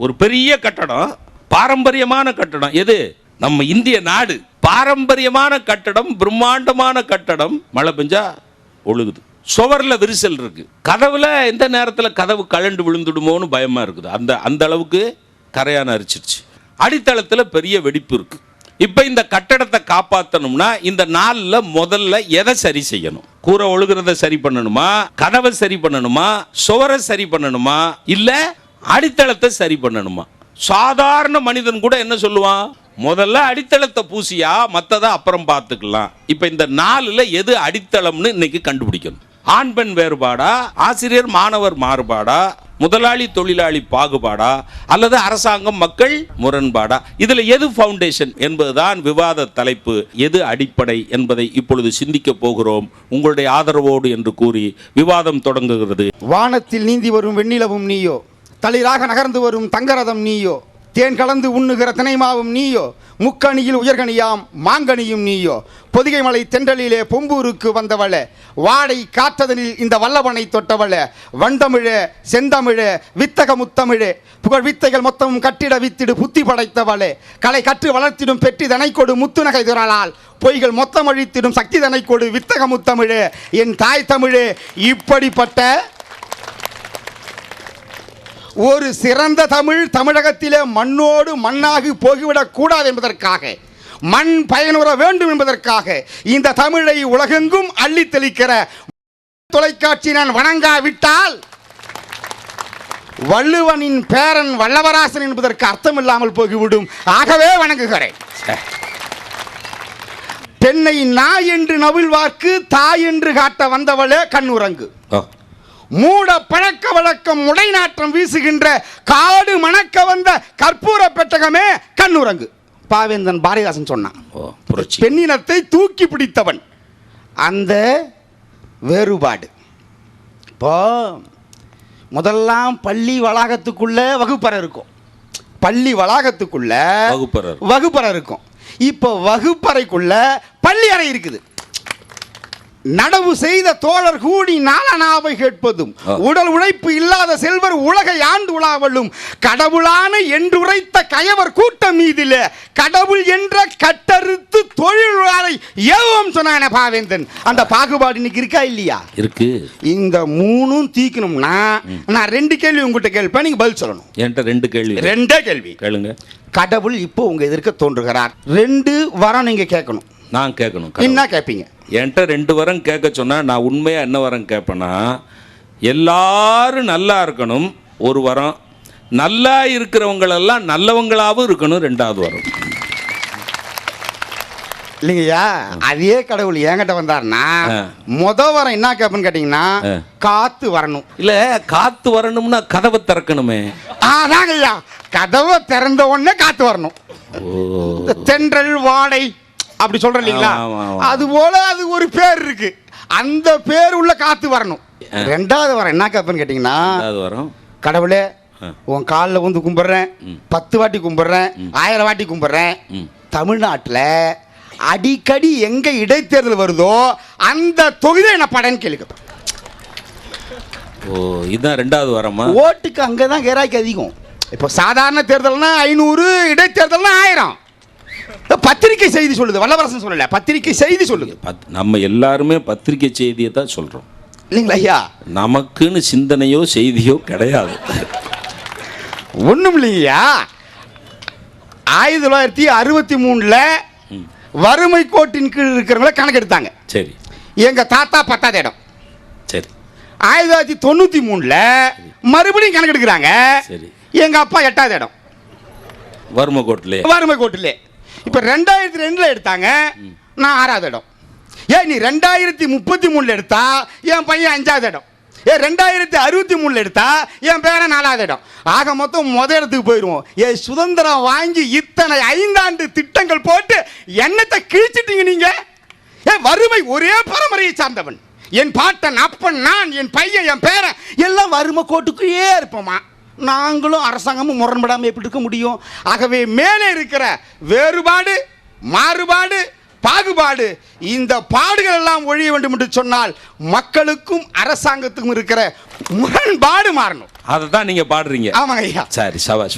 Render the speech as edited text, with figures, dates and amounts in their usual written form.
ஒரு பெரிய கட்டடம், பாரம்பரியமான கட்டடம். எது? நம்ம இந்திய நாடு. பாரம்பரியமான கட்டடம், பிரம்மாண்டமான கட்டடம். மழை பெஞ்சா ஒழுகுது. சுவர்ல விரிசல் இருக்கு. கதவுல எந்த நேரத்தில் கதவு கழண்டு விழுந்துடுமோன்னு பயமா இருக்குது. அந்த அளவுக்கு கரையான அரிச்சிருச்சு. அடித்தளத்தில் பெரிய வெடிப்பு இருக்கு. இப்ப இந்த கட்டடத்தை காப்பாற்றணும்னா இந்த நாள்ல முதல்ல எதை சரி செய்யணும்? கூரை ஒழுகிறத சரி பண்ணணுமா, கதவை சரி பண்ணணுமா, சுவரை சரி பண்ணணுமா, இல்ல அடித்தளத்தை சரி பண்ணணுமா? சாதாரண மனிதன் கூட என்ன சொல்லுவான்? முதல்ல அடித்தளத்தை பூசியா, மற்றதை அப்புறம் பார்த்துக்கலாம். இப்ப இந்த நாளில் எது அடித்தளம்னு இன்னைக்கு கண்டுபிடிக்கணும். ஆண் பெண் வேறுபாடா, ஆசிரியர் மாணவர் மாறுபாடா, முதலாளி தொழிலாளி பாகுபாடா, அல்லது அரசாங்கம் மக்கள் முரண்பாடா? இதுல எது ஃபவுண்டேஷன் என்பதுதான் விவாத தலைப்பு. எது அடிப்படை என்பதை இப்பொழுது சிந்திக்க போகிறோம் உங்களுடைய ஆதரவோடு என்று கூறி விவாதம் தொடங்குகிறது. வானத்தில் நீந்தி வரும் வெண்ணிலவும் நீயோ, தளிராக நகர்ந்து வரும் தங்கரதம் நீயோ, தேன் கலந்து உண்ணுகிற தினைமாவும் நீயோ, முக்கணியில் உயர்கணியாம் மாங்கனியும் நீயோ, பொதிகை மலை தென்றலிலே பொம்பூருக்கு வந்தவளே, வாடை காற்றதனில் இந்த வல்லவனை தொட்டவளே, வண்டமிழே செந்தமிழே வித்தக முத்தமிழே, புகழ் வித்தைகள் மொத்தமும் கட்டிட வித்திடு புத்தி படைத்தவளே, கலை கற்று வளர்த்திடும் பெற்றி தனை கொடு முத்துநகை துறலால், பொய்கள் மொத்தம் அழித்திடும் சக்தி தனை கொடு வித்தக முத்தமிழே, என் தாய் தமிழே. இப்படிப்பட்ட ஒரு சிறந்த தமிழ் தமிழகத்திலே மண்ணோடு மண்ணாகி போய்விடக் கூடாது என்பதற்காக, மண் பயனுற வேண்டும் என்பதற்காக இந்த தமிழை உலகெங்கும் அள்ளி தெளிக்கிற தொலைக்காட்சி நான் வணங்காவிட்டால் வள்ளுவனின் பேரன் வல்லவராசன் என்பதற்கு அர்த்தம் இல்லாமல் போய்விடும். ஆகவே வணங்குகிறேன். பெண்ணை நாய் என்று நவிழ்வார்க்கு தாய் என்று காட்ட வந்தவளே கண்ணுறங்கு, மூட பழக்க வழக்கம் உடைநாற்றம் வீசுகின்ற காடு மணக்க வந்த கற்பூர பெட்டகமே கண்ணுறங்கு. பாவேந்தன் பாரதிதாசன் சொன்னான். பெண்ணினத்தை தூக்கி பிடித்தவன். அந்த வேறுபாடு இப்போ முதல்லாம் பள்ளி வளாகத்துக்குள்ள வகுப்பறை இருக்கும், பள்ளி வளாகத்துக்குள்ள வகுப்பறை இருக்கும். இப்போ வகுப்பறைக்குள்ள பள்ளி அறை இருக்குது. நடவு செய்த தோழர் கூடி நாளனாவை கேட்பதும், உடல் உழைப்பு இல்லாத செல்வர் உலகை ஆண்டு உலாவலும், கடவுளான என்றுரைத்த கயவர் கூட்டம் மீதில கடவுள் என்ற கட்டறுத்து தொழிலாளரை ஏவம் சொன்னான பாவேந்தன். அந்த பாகுபாடு இன்னைக்கு இருக்கா இல்லையா? இருக்கு. இந்த மூணும் தீக்கணும்னா நான் 2 கேள்வி உங்ககிட்ட கேள்வி, நீங்க பதில் சொல்லணும். என்கிட்ட 2 கேள்வி. 2 கேள்வி கேளுங்க. கடவுள் இப்போ உங்க எதிர்க்க தோன்றுகிறார். 2 வரம் நீங்க கேட்கணும். நான் கேட்கணும். என்ன கேட்பீங்க? என்கிட்ட 2 வரம் கேட்க சொன்னா நான் உண்மையா என்ன வரம் கேட்பேன்னா, எல்லாரும் நல்லா இருக்கணும் ஒரு வரம், நல்லா இருக்கிறவங்களெல்லாம் நல்லவங்களாவும் இருக்கணும் 2வது வரம். இல்லைங்கய்யா, அதே கடவுள் என்கிட்ட வந்தாருன்னா வரம் என்ன கேட்பேன்னு கேட்டீங்கன்னா, காத்து வரணும். இல்ல காத்து வரணும்னா கதவை திறக்கணுமே. அதாங்கய்யா, கதவை திறந்த உடனே காத்து வரணும். தென்றல் வாடை அப்படி சொல்ற இல்லீங்களா? அது போல அது ஒரு பேர் இருக்கு, அந்த பேர் உள்ள காத்து வரணும். 2வது வரம் என்ன கேட்பேன்னு கேட்டீங்கன்னா, கடவுளே உன் காலில் வந்து கும்பிடுறேன், 10 வாட்டி கும்பிடுறேன், 1000 வாட்டி கும்பிடுறேன். தமிழ்நாட்டில் அடிக்கடி எங்க இடைத்தேர்தல் வருதோ அந்த தொகுதி என்ன படன்னு கேளுங்க. ஓ, இதுதான் 2வது வரமா? ஓட்டுக்கு அங்கதான் கேராய்க்கு அதிகம். இப்போ சாதாரண தேர்தல்னா 500, இடைத்தேர்தல்னா 1000. பத்திரிகை செய்தி சொல்லுது, வல்லவரசன் சொல்லல, பத்திரிகை செய்தி சொல்லுது. நம்ம எல்லாருமே பத்திரிகை செய்தியை தான் சொல்றோம் இல்லைங்களா ஐயா? நமக்குன்னு சிந்தனையோ செய்தியோ கிடையாது. ஒண்ணும் இல்லையா? 1963ல வறுமை கோட்டின் கீழ் இருக்கிறவங்கள கணக்கு எடுத்தாங்க. சரி. எங்க தாத்தா 10வது இடம். சரி. 1993ல மறுபடியும் கணக்கு எடுக்கிறாங்க. சரி. எங்க அப்பா 8வது இடம் வறுமை கோட்டிலே. இப்ப 2002ல எடுத்தாங்க, நான் 6வது இடம். ஏன் நீ 2033ல எடுத்தா என் பையன் 5வது இடம், 2063ல எடுத்தா என் பேரன் 4வது இடம். ஆக மொத்தம் இடத்துக்கு போயிடுவோம். சுதந்திரம் வாங்கி இத்தனை 5 ஆண்டு திட்டங்கள் போட்டு என்னத்தை கிழிச்சிட்டீங்க நீங்க? வறுமை ஒரே பரம்பரையை சார்ந்தவன், என் பாட்டன் அப்பன் நான், என் பையன் என் பேரன் எல்லாம் வறுமை கோட்டுக்குள்ளே இருப்போமா? நாங்களும் அரசாங்கமும் முரண்படாமல் எப்படி இருக்க முடியும்? ஆகவே மேலே இருக்கிற வேறுபாடு மாறுபாடு பாகுபாடு, இந்த பாடுகள் எல்லாம் ஒழிய வேண்டும் என்று சொன்னால் மக்களுக்கும் அரசாங்கத்துக்கும் இருக்கிற முரண்பாடு மாறணும். அதை தான் நீங்க பாடுறீங்க. ஆமாங்க ஐயா. சரி, சபாஷ்.